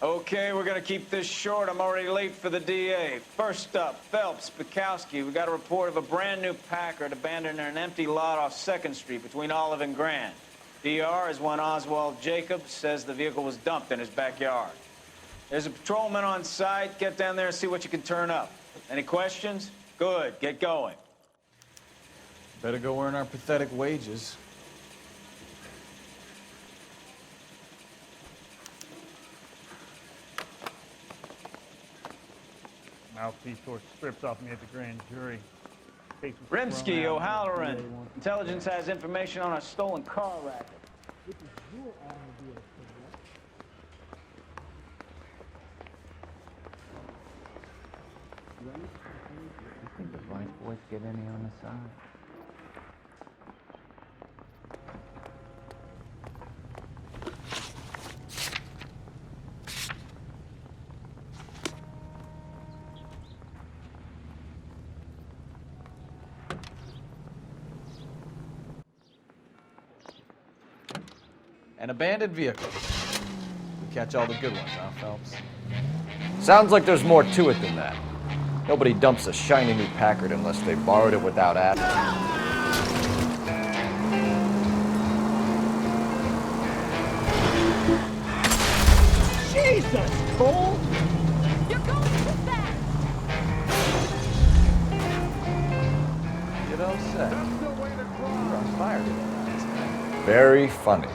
Okay, we're gonna keep this short. I'm already late for the DA. First up, Phelps, Bukowski. We got a report of a brand new Packard abandoned in an empty lot off 2nd Street between Olive and Grand. DR is one Oswald Jacobs says the vehicle was dumped in his backyard. There's a patrolman on site. Get down there and see what you can turn up. Any questions? Good, get going. Better go earn our pathetic wages. Mouthpiece tore strips off me at the grand jury. Rimsky, O'Halloran. Intelligence has information on a stolen car racket. Which is your automobile, You think the white boys get any on the side? An abandoned vehicle. We catch all the good ones, huh, Phelps? Sounds like there's more to it than that. Nobody dumps a shiny new Packard unless they borrowed it without asking. Jesus, Cole! You're going too fast! You don't say. You're on fire today. Very funny.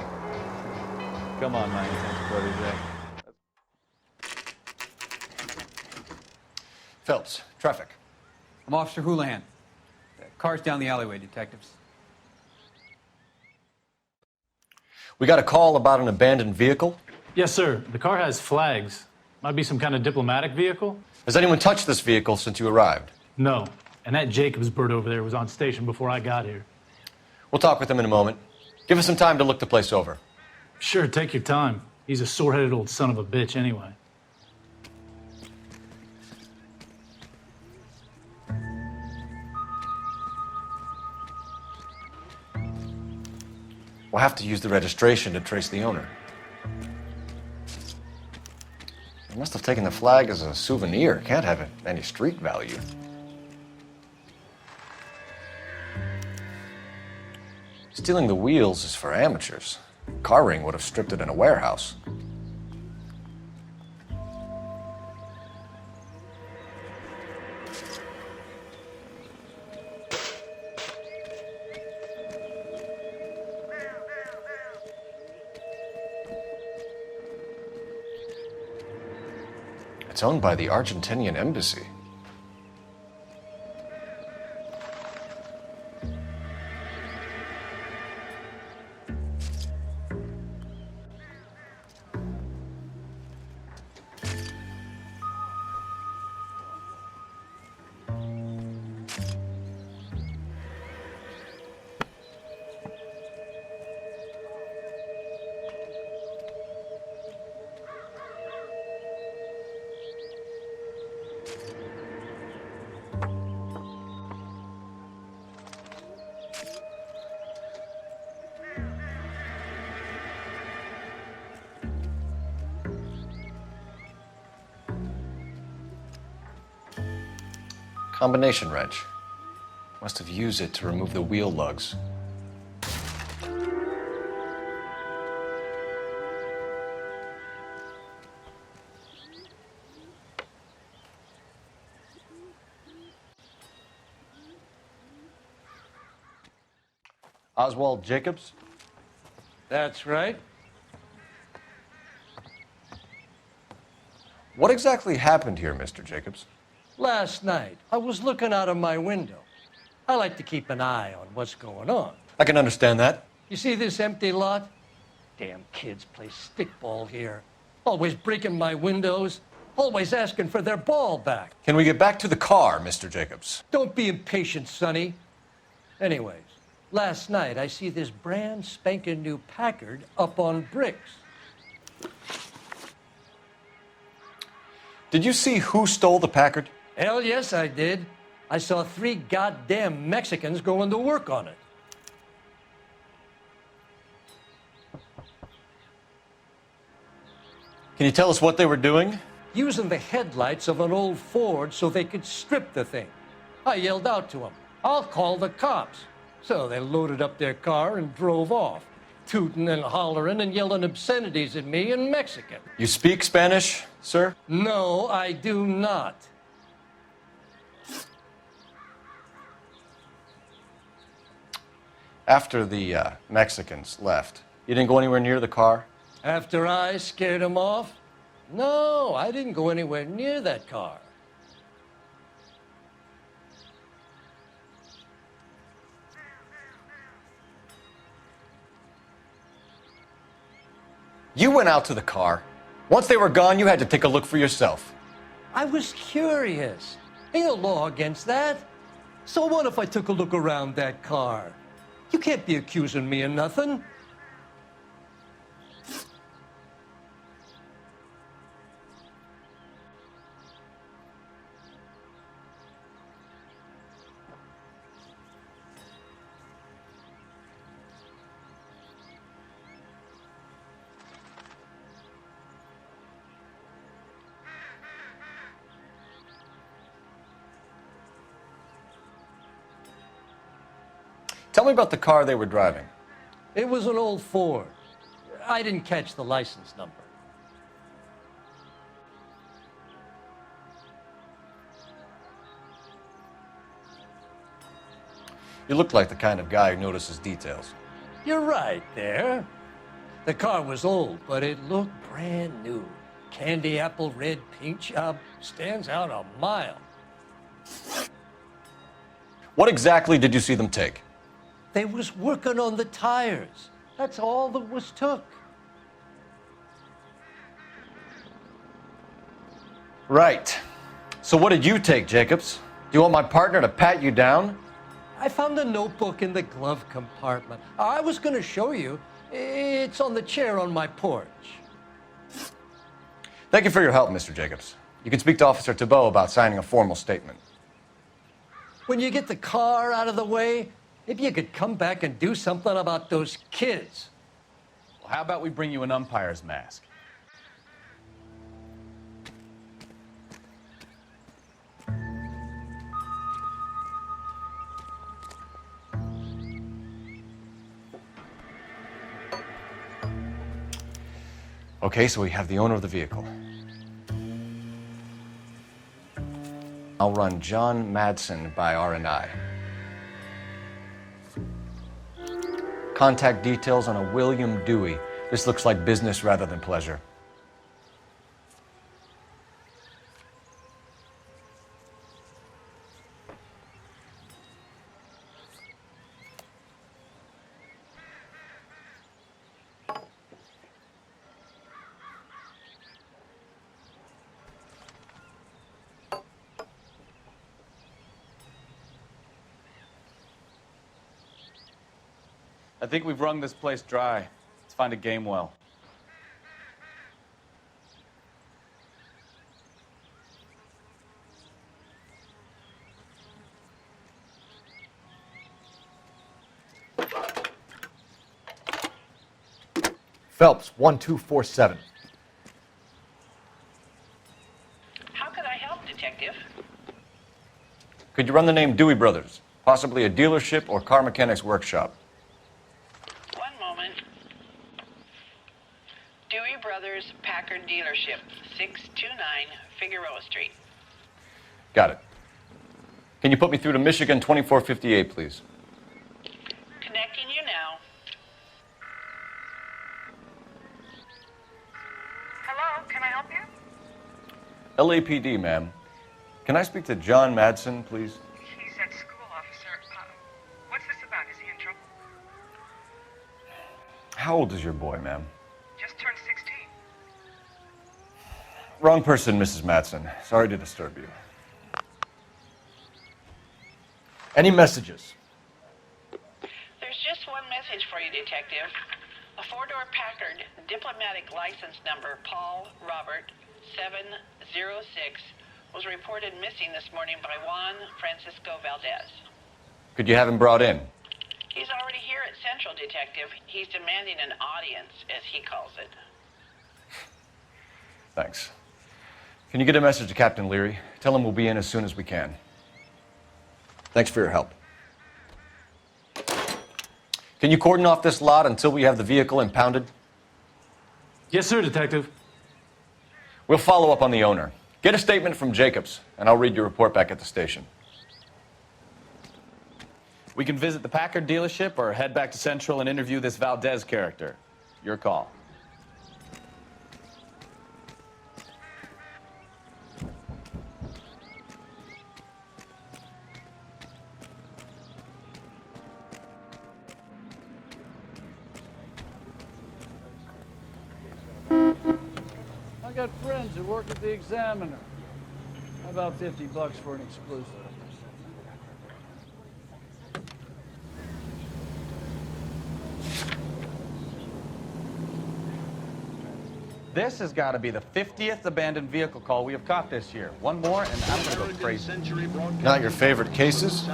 Come on, my intense protege. Phelps, traffic. I'm Officer Houlihan. Car's down the alleyway, detectives. We got a call about an abandoned vehicle. Yes, sir. The car has flags. Might be some kind of diplomatic vehicle. Has anyone touched this vehicle since you arrived? No. And that Jacobs bird over there was on station before I got here. We'll talk with him in a moment. Give us some time to look the place over. Sure, take your time. He's a sore-headed old son of a bitch anyway. We'll have to use the registration to trace the owner. They must have taken the flag as a souvenir. Can't have any street value. Stealing the wheels is for amateurs. Car ring would have stripped it in a warehouse. It's owned by the Argentinian embassy. Combination wrench. Must have used it to remove the wheel lugs. Oswald Jacobs? That's right. What exactly happened here, Mr. Jacobs? Last night, I was looking out of my window. I like to keep an eye on what's going on. I can understand that. You see this empty lot? Damn kids play stickball here. Always breaking my windows. Always asking for their ball back. Can we get back to the car, Mr. Jacobs? Don't be impatient, Sonny. Anyways, last night I see this brand spanking new Packard up on bricks. Did you see who stole the Packard? Hell yes, I did. I saw 3 goddamn Mexicans going to work on it. Can you tell us what they were doing? Using the headlights of an old Ford so they could strip the thing. I yelled out to them, "I'll call the cops." So they loaded up their car and drove off, tooting and hollering and yelling obscenities at me in Mexican. You speak Spanish, sir? No, I do not. After the Mexicans left, you didn't go anywhere near the car? After I scared them off? No, I didn't go anywhere near that car. You went out to the car. Once they were gone, you had to take a look for yourself. I was curious. Ain't no law against that. So what if I took a look around that car? You can't be accusing me of nothing. Tell me about the car they were driving. It was an old Ford. I didn't catch the license number. You look like the kind of guy who notices details. You're right there. The car was old, but it looked brand new. Candy apple red paint job stands out a mile. What exactly did you see them take? They was working on the tires. That's all that was took. Right. So what did you take, Jacobs? Do you want my partner to pat you down? I found a notebook in the glove compartment. I was going to show you. It's on the chair on my porch. Thank you for your help, Mr. Jacobs. You can speak to Officer Thibault about signing a formal statement. When you get the car out of the way, maybe you could come back and do something about those kids. Well, how about we bring you an umpire's mask? Okay, so we have the owner of the vehicle. I'll run John Madsen by R&I. Contact details on a William Dewey. This looks like business rather than pleasure. I think we've wrung this place dry. Let's find a game well. Phelps, 1247. How could I help, Detective? Could you run the name Dewey Brothers? Possibly a dealership or car mechanics workshop. One moment. Dewey Brothers Packard Dealership, 629 Figueroa Street. Got it. Can you put me through to Michigan 2458, please? Connecting you now. Hello, can I help you? LAPD, ma'am. Can I speak to John Madsen, please? He's at school, officer. What's this about? Is he in trouble? How old is your boy, ma'am? Just turned 16. Wrong person, Mrs. Madsen. Sorry to disturb you. Any messages? There's just one message for you, Detective. A four-door Packard, diplomatic license number Paul Robert 706, was reported missing this morning by Juan Francisco Valdez. Could you have him brought in? He's already here at Central, Detective. He's demanding an audience, as he calls it. Thanks. Can you get a message to Captain Leary? Tell him we'll be in as soon as we can. Thanks for your help. Can you cordon off this lot until we have the vehicle impounded? Yes, sir, Detective. We'll follow up on the owner. Get a statement from Jacobs, and I'll read your report back at the station. We can visit the Packard dealership or head back to Central and interview this Valdez character. Your call. I got friends who work at the Examiner. How about $50 for an exclusive? This has got to be the 50th abandoned vehicle call we have caught this year. One more, and I'm going to go crazy. Not your favorite cases?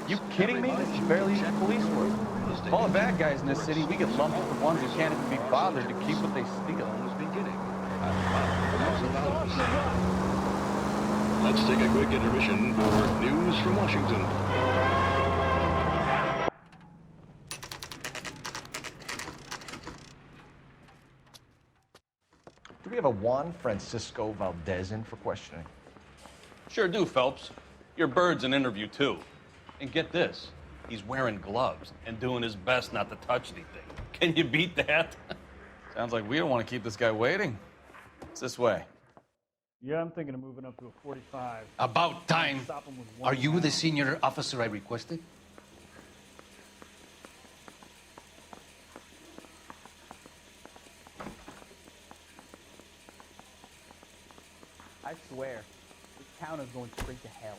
You kidding me? This is barely even police work. Of all the bad guys in this city, we get lumped with the ones who can't even be bothered to keep what they steal. Let's take a quick intermission for news from Washington. Do we have a Juan Francisco Valdez in for questioning? Sure do, Phelps. Your bird's an interview, too. And get this, he's wearing gloves and doing his best not to touch anything. Can you beat that? Sounds like we don't want to keep this guy waiting. It's this way. Yeah, I'm thinking of moving up to a 45. About time. Stop him with one Are you round. the senior officer I requested? I swear, this town is going straight to hell.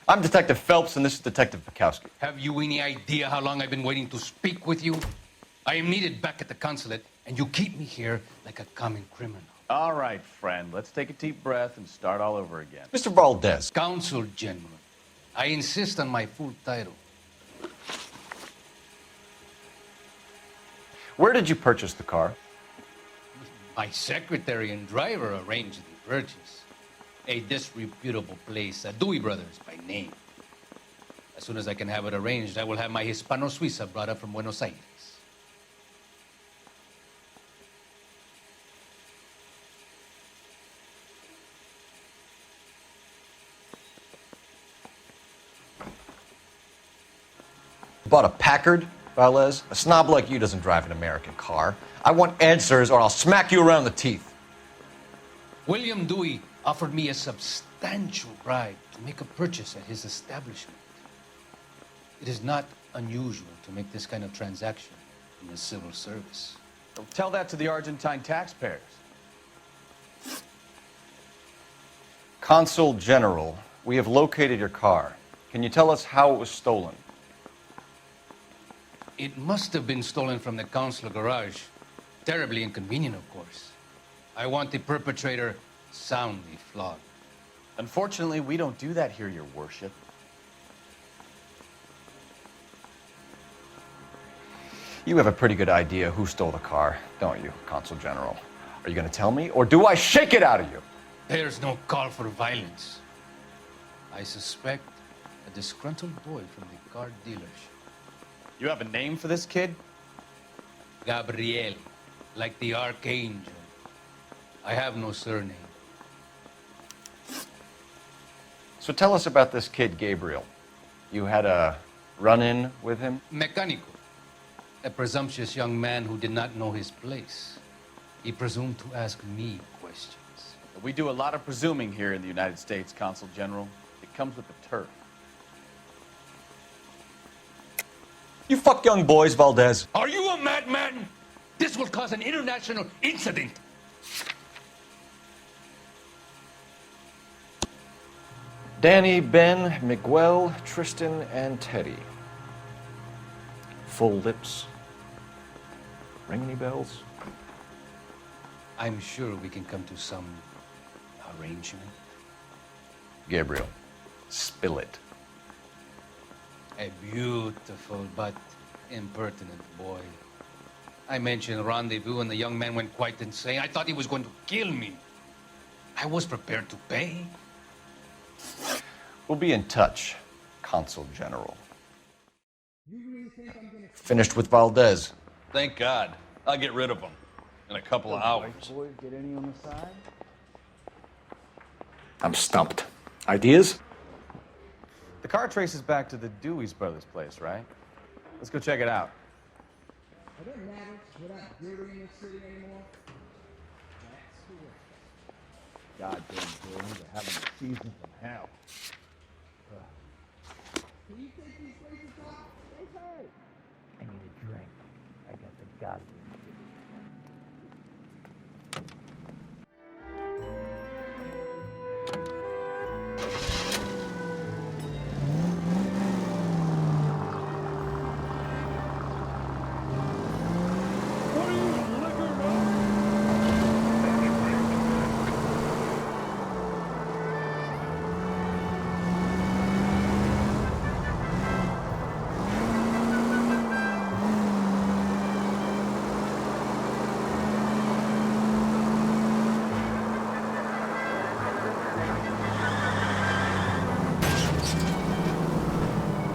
I'm Detective Phelps, and this is Detective Bukowski. Have you any idea how long I've been waiting to speak with you? I am needed back at the consulate, and you keep me here like a common criminal. All right, friend. Let's take a deep breath and start all over again. Mr. Valdez. Consul General. I insist on my full title. Where did you purchase the car? My secretary and driver arranged the purchase. A disreputable place, Dewey Brothers by name. As soon as I can have it arranged, I will have my Hispano Suiza brought up from Buenos Aires. Bought a Packard, Valdez? A snob like you doesn't drive an American car. I want answers or I'll smack you around the teeth. William Dewey offered me a substantial bribe to make a purchase at his establishment. It is not unusual to make this kind of transaction in the civil service. Well, tell that to the Argentine taxpayers. Consul General, we have located your car. Can you tell us how it was stolen? It must have been stolen from the consular garage. Terribly inconvenient, of course. I want the perpetrator soundly flogged. Unfortunately, we don't do that here, Your Worship. You have a pretty good idea who stole the car, don't you, Consul General? Are you going to tell me, or do I shake it out of you? There's no call for violence. I suspect a disgruntled boy from the car dealership. You have a name for this kid? Gabriel, like the archangel. I have no surname. So tell us about this kid, Gabriel. You had a run-in with him? Mecánico, a presumptuous young man who did not know his place. He presumed to ask me questions. We do a lot of presuming here in the United States, Consul General. It comes with the turf. You fuck young boys, Valdez. Are you a madman? This will cause an international incident. Danny, Ben, Miguel, Tristan, and Teddy. Full lips. Ring any bells? I'm sure we can come to some arrangement. Gabriel, spill it. A beautiful but Impertinent boy. I mentioned rendezvous and the young man went quite insane. I thought he was going to kill me. I was prepared to pay. We'll be in touch, Consul General. Finished with Valdez. Thank God. I'll get rid of him in a couple of hours. Boys get any on the side? I'm stumped. Ideas? The car traces back to the Dewey's brothers' place, right? Let's go check it out. Are there matters without beauty in this city anymore? That's the way. Goddamn buildings are having a season from hell. Can you take these places off? They say. I need a drink. I got the goddamn.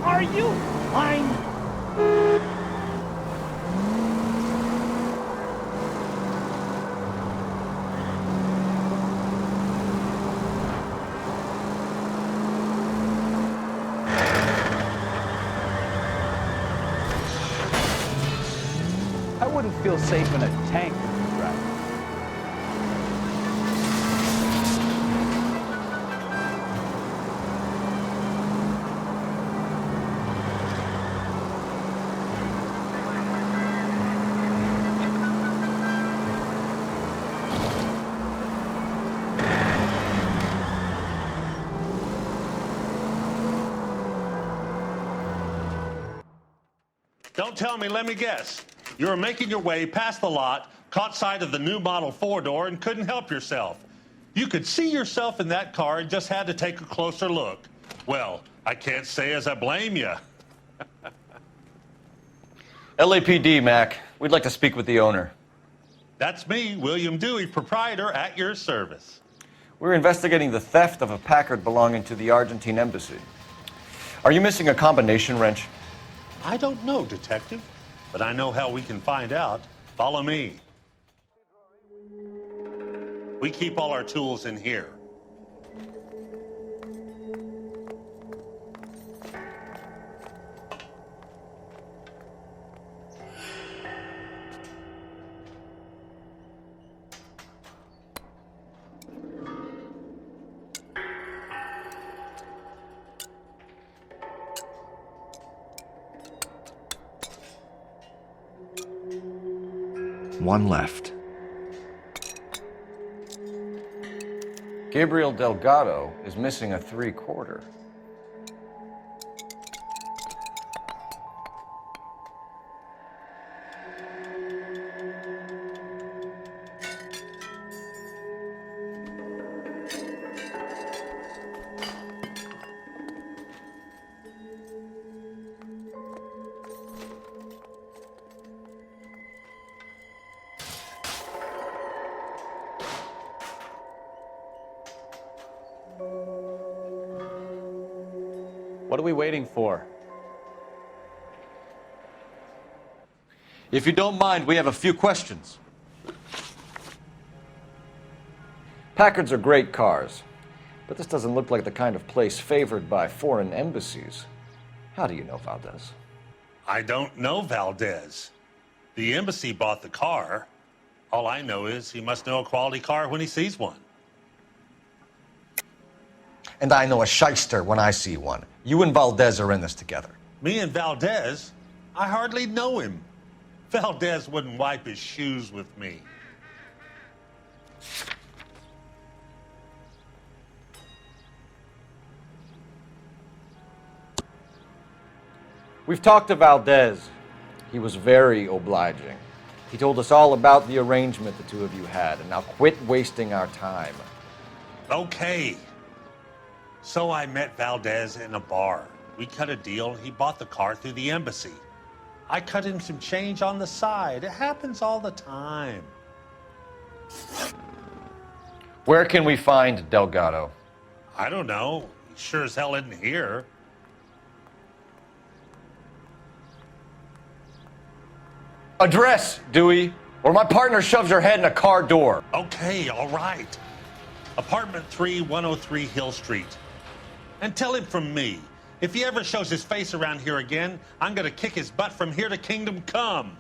Are you blind? I wouldn't feel safe in a tank with you driving. Don't tell me, let me guess. You were making your way past the lot, caught sight of the new model four-door, and couldn't help yourself. You could see yourself in that car and just had to take a closer look. Well, I can't say as I blame you. LAPD, Mac. We'd like to speak with the owner. That's me, William Dewey, proprietor, at your service. We're investigating the theft of a Packard belonging to the Argentine embassy. Are you missing a combination wrench? I don't know, Detective, but I know how we can find out. Follow me. We keep all our tools in here. One left. Gabriel Delgado is missing a 3/4. What are we waiting for? If you don't mind, we have a few questions. Packards are great cars, but this doesn't look like the kind of place favored by foreign embassies. How do you know Valdez? I don't know Valdez. The embassy bought the car. All I know is he must know a quality car when he sees one. And I know a shyster when I see one. You and Valdez are in this together. Me and Valdez? I hardly know him. Valdez wouldn't wipe his shoes with me. We've talked to Valdez. He was very obliging. He told us all about the arrangement the two of you had, and now quit wasting our time. Okay. So I met Valdez in a bar. We cut a deal and he bought the car through the embassy. I cut him some change on the side. It happens all the time. Where can we find Delgado? I don't know. He sure as hell isn't here. Address, Dewey, or my partner shoves her head in a car door. Okay, all right. Apartment 3, 103 Hill Street. And tell him from me, if he ever shows his face around here again, I'm gonna kick his butt from here to Kingdom Come.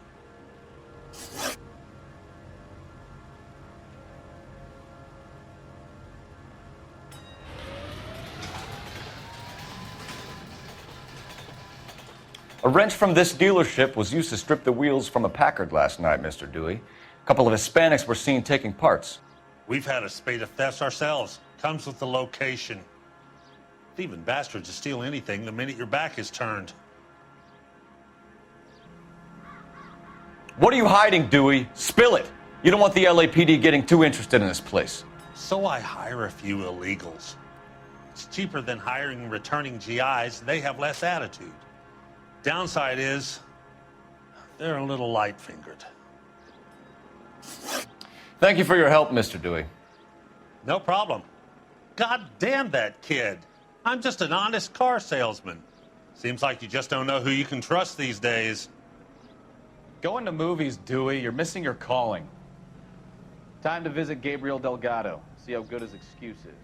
A wrench from this dealership was used to strip the wheels from a Packard last night, Mr. Dewey. A couple of Hispanics were seen taking parts. We've had a spate of thefts ourselves. Comes with the location. Thieving bastards to steal anything the minute your back is turned. What are you hiding, Dewey? Spill it. You don't want the LAPD getting too interested in this place. So I hire a few illegals. It's cheaper than hiring returning GIs. They have less attitude. Downside is, they're a little light-fingered. Thank you for your help, Mr. Dewey. No problem. God damn that kid. I'm just an honest car salesman. Seems like you just don't know who you can trust these days. Going to movies, Dewey. You're missing your calling. Time to visit Gabriel Delgado. See how good his excuse is.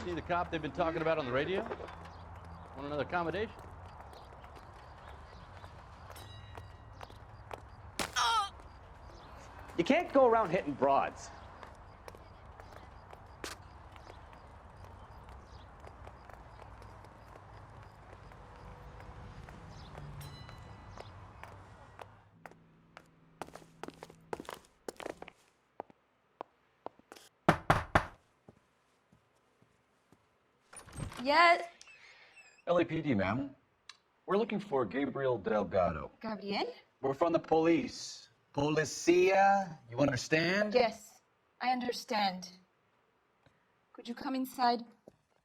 See the cop they've been talking about on the radio? Want another accommodation? You can't go around hitting broads. Yes. LAPD, ma'am. We're looking for Gabriel Delgado. Gabriel? We're from the police. Policia, you understand? Yes, I understand. Could you come inside?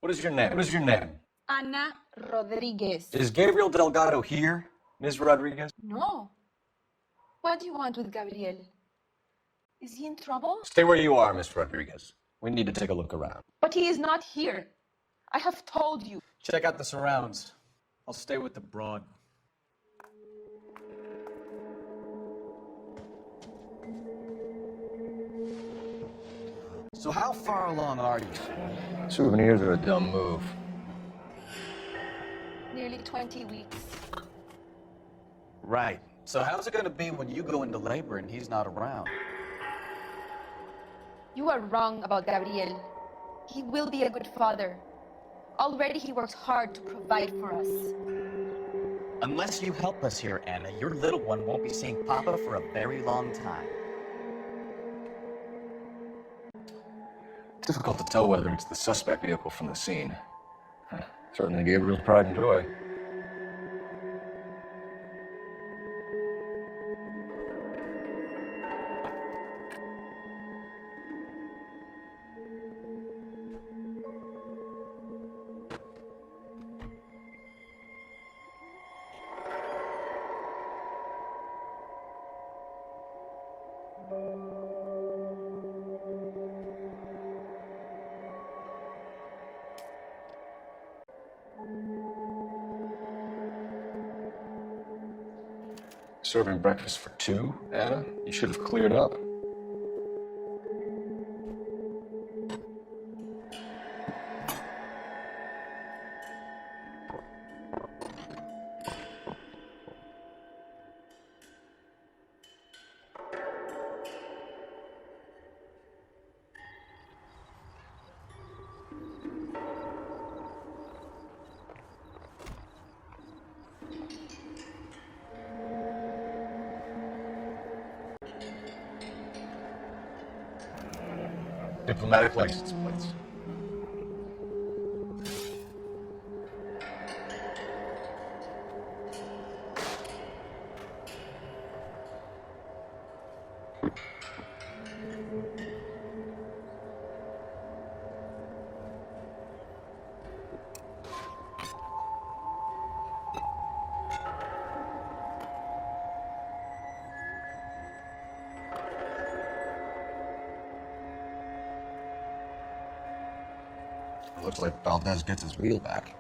What is your name? What is your name? Ana Rodriguez. Is Gabriel Delgado here, Ms. Rodriguez? No. What do you want with Gabriel? Is he in trouble? Stay where you are, Ms. Rodriguez. We need to take a look around. But he is not here. I have told you. Check out the surrounds. I'll stay with the broad. So how far along are you? Souvenirs are a dumb move. Nearly 20 weeks. Right. So how's it gonna be when you go into labor and he's not around? You are wrong about Gabriel. He will be a good father. Already he works hard to provide for us. Unless you help us here, Anna, your little one won't be seeing Papa for a very long time. Difficult to tell whether it's the suspect vehicle from the scene. Certainly Gabriel's pride and joy. Serving breakfast for two, Anna? You should have cleared up. Diplomatic license plates. Looks like Valdez gets his wheel back.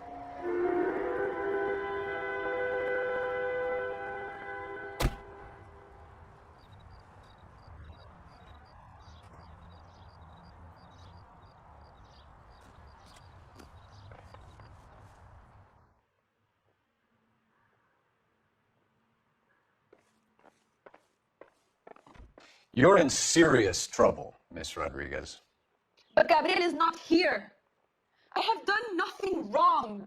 You're in serious trouble, Miss Rodriguez. But Gabriel is not here. I have done nothing wrong.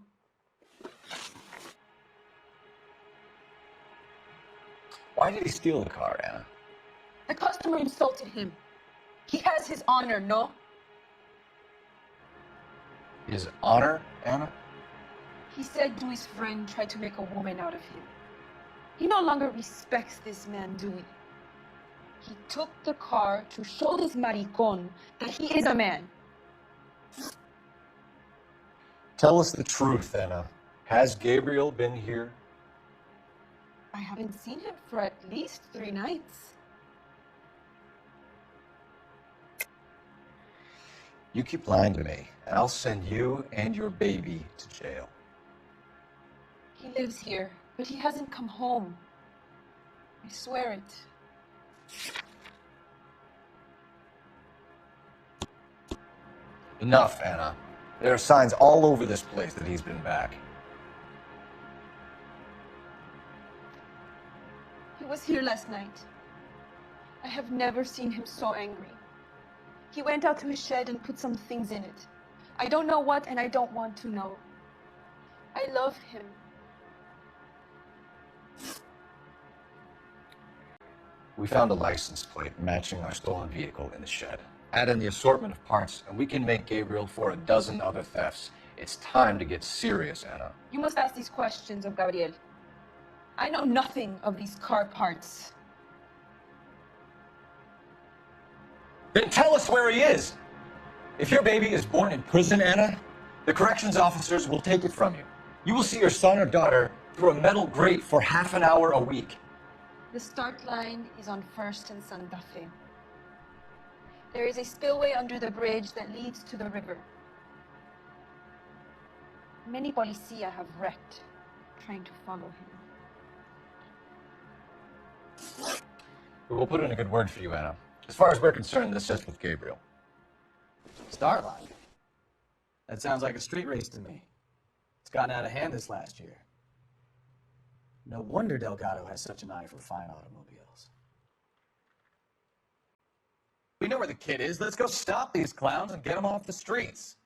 Why did he steal the car, Anna? The customer insulted him. He has his honor, no? His honor, Anna? He said Dewey's friend tried to make a woman out of him. He no longer respects this man, Dewey. He took the car to show this maricon that he is a man. Tell us the truth, Anna. Has Gabriel been here? I haven't seen him for at least 3 nights. You keep lying to me, and I'll send you and your baby to jail. He lives here, but he hasn't come home. I swear it. Enough, Anna. There are signs all over this place that he's been back. He was here last night. I have never seen him so angry. He went out to his shed and put some things in it. I don't know what, and I don't want to know. I love him. We found a license plate matching our stolen vehicle in the shed. Add in the assortment of parts, and we can make Gabriel for a dozen other thefts. It's time to get serious, Anna. You must ask these questions of Gabriel. I know nothing of these car parts. Then tell us where he is! If your baby is born in prison, Anna, the corrections officers will take it from you. You will see your son or daughter through a metal grate for half an hour a week. The start line is on 1st and Santa Fe. There is a spillway under the bridge that leads to the river. Many policia have wrecked trying to follow him. We will put in a good word for you, Anna. As far as we're concerned, this is with Gabriel. Start line? That sounds like a street race to me. It's gotten out of hand this last year. No wonder Delgado has such an eye for fine automobiles. We know where the kid is. Let's go stop these clowns and get them off the streets.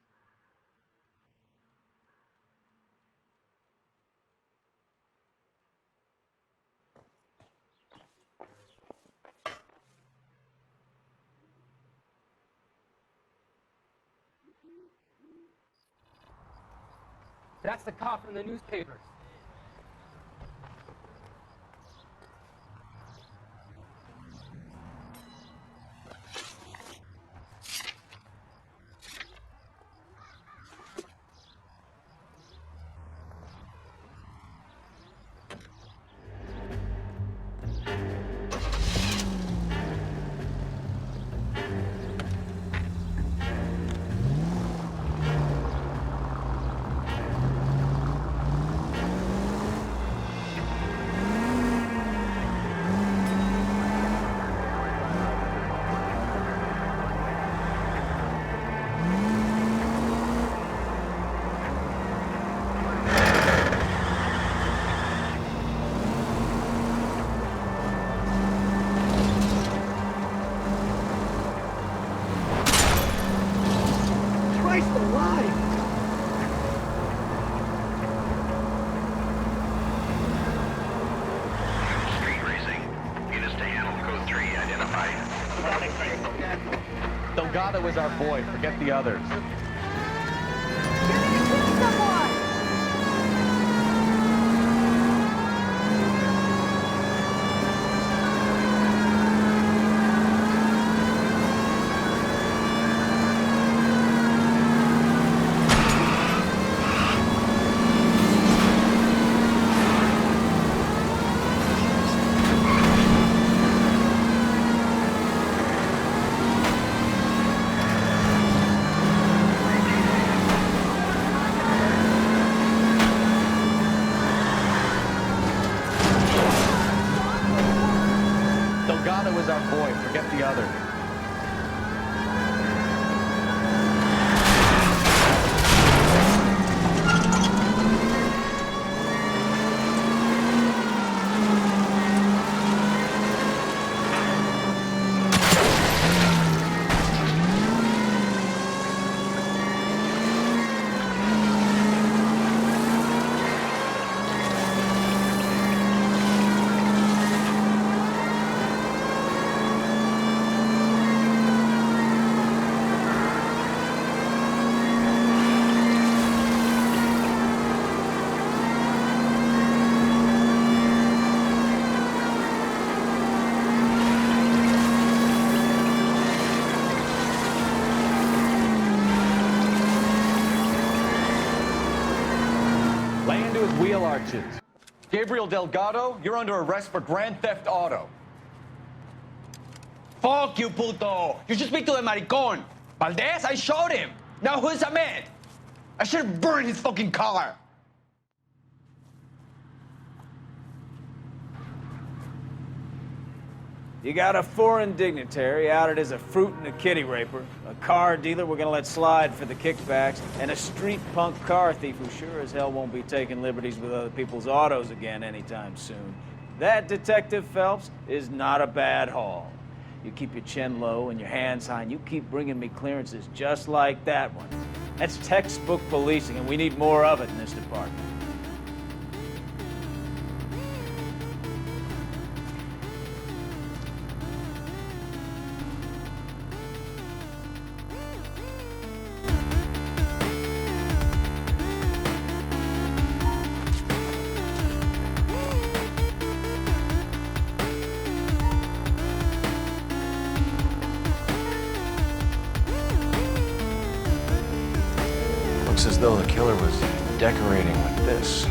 That's the cop from the newspapers. Delgado is our boy. Forget the others. Delgado is our boy. Forget the others. Lay into his wheel arches. Gabriel Delgado, you're under arrest for Grand Theft Auto. Fuck you, puto! You should speak to the maricón. Valdez, I showed him. Now who's Ahmed? I should have burned his fucking car. You got a foreign dignitary outed as a fruit and a kitty raper, a car dealer we're gonna let slide for the kickbacks, and a street punk car thief who sure as hell won't be taking liberties with other people's autos again anytime soon. That, Detective Phelps, is not a bad haul. You keep your chin low and your hands high, and you keep bringing me clearances just like that one. That's textbook policing, and we need more of it in this department. Looks as though the killer was decorating with this.